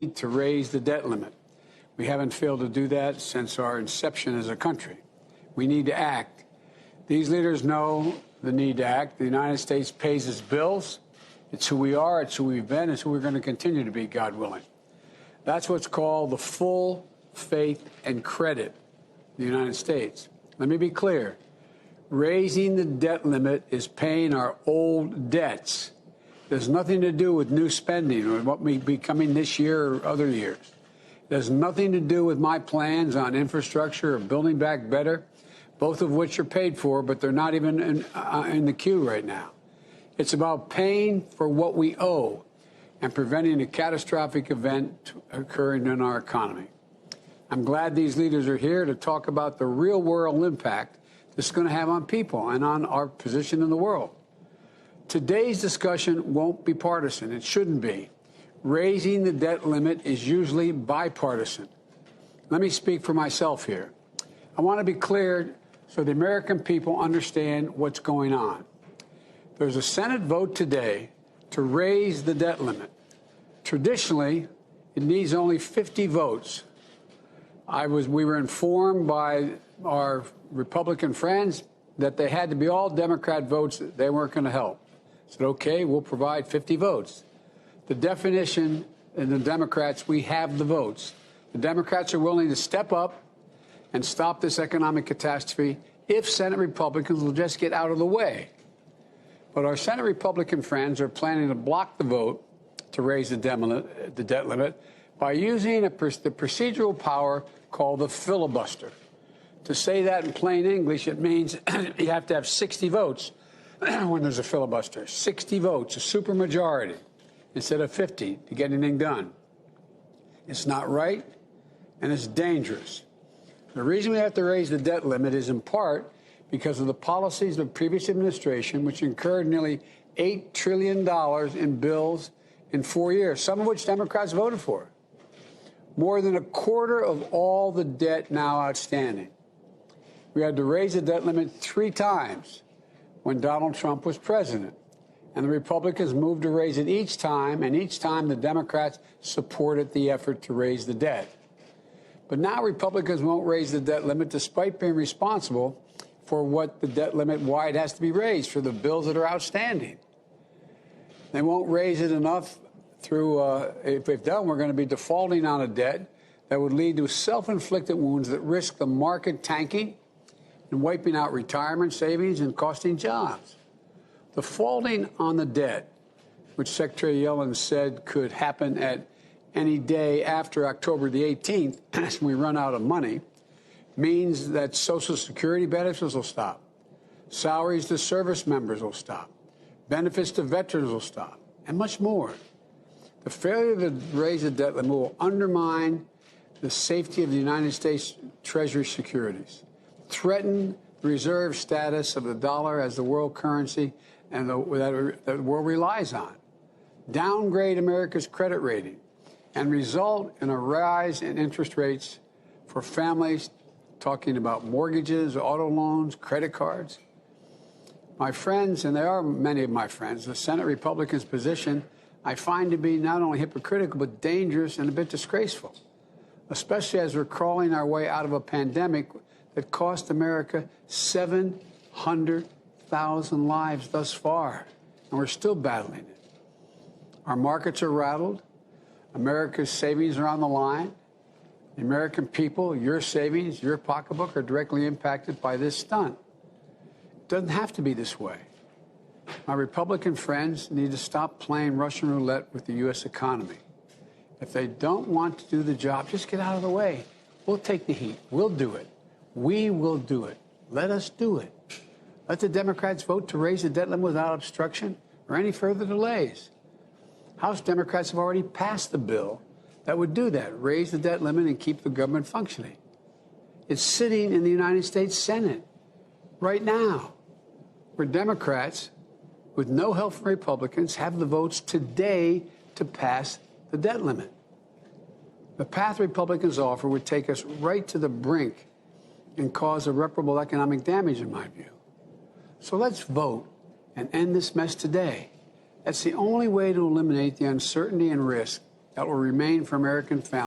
to raise the debt limit. We haven't failed to do that since our inception as a country. We need to act. These leaders know the need to act. The United States pays its bills. It's who we are. It's who we've been. It's who we're going to continue to be, God willing. That's what's called the full faith and credit of the United States. Let me be clear. Raising the debt limit is paying our old debts. There's nothing to do with new spending or what may be coming this year or other years. It has nothing to do with my plans on infrastructure or building back better, both of which are paid for, but they're not even in the queue right now. It's about paying for what we owe and preventing a catastrophic event occurring in our economy. I'm glad these leaders are here to talk about the real-world impact this is going to have on people and on our position in the world. Today's discussion won't be partisan. It shouldn't be. Raising the debt limit is usually bipartisan. Let me speak for myself here. I want to be clear so the American people understand what's going on. There's a Senate vote today to raise the debt limit. Traditionally, it needs only 50 votes. We were informed by our Republican friends that they had to be all Democrat votes. They weren't going to help. I said, okay, we'll provide 50 votes. The definition in the Democrats, we have the votes. The Democrats are willing to step up and stop this economic catastrophe if Senate Republicans will just get out of the way. But our Senate Republican friends are planning to block the vote to raise the debt limit by using the procedural power called the filibuster. To say that in plain English, it means you have to have 60 votes when there's a filibuster. 60 votes, a supermajority, instead of 50 to get anything done. It's not right, and it's dangerous. The reason we have to raise the debt limit is in part because of the policies of the previous administration, which incurred nearly $8 trillion in bills in 4 years, some of which Democrats voted for. More than a quarter of all the debt now outstanding. We had to raise the debt limit 3 times when Donald Trump was president. And the Republicans moved to raise it each time, and each time the Democrats supported the effort to raise the debt. But now Republicans won't raise the debt limit despite being responsible for what the debt limit, why it has to be raised for the bills that are outstanding. They won't raise it enough through, if they've done, we're going to be defaulting on a debt that would lead to self-inflicted wounds that risk the market tanking and wiping out retirement savings and costing jobs. Defaulting on the debt, which Secretary Yellen said could happen at any day after October the 18th, when we run out of money, means that Social Security benefits will stop. Salaries to service members will stop. Benefits to veterans will stop, and much more. The failure to raise the debt limit will undermine the safety of the United States Treasury securities, threaten the reserve status of the dollar as the world currency and that the world relies on, downgrade America's credit rating, and result in a rise in interest rates for families, talking about mortgages, auto loans, credit cards. My friends, and there are many of my friends, the Senate Republicans' position I find to be not only hypocritical but dangerous and a bit disgraceful, especially as we're crawling our way out of a pandemic that cost America 700,000 lives thus far, and we're still battling it. Our markets are rattled. America's savings are on the line. The American people, your savings, your pocketbook are directly impacted by this stunt. It doesn't have to be this way. My Republican friends need to stop playing Russian roulette with the U.S. economy. If they don't want to do the job, just get out of the way. We'll take the heat. We'll do it. We will do it. Let us do it. Let the Democrats vote to raise the debt limit without obstruction or any further delays. House Democrats have already passed the bill that would do that, raise the debt limit and keep the government functioning. It's sitting in the United States Senate right now, where Democrats, with no help from Republicans, have the votes today to pass the debt limit. The path Republicans offer would take us right to the brink and cause irreparable economic damage, in my view. So let's vote and end this mess today. That's the only way to eliminate the uncertainty and risk that will remain for American families.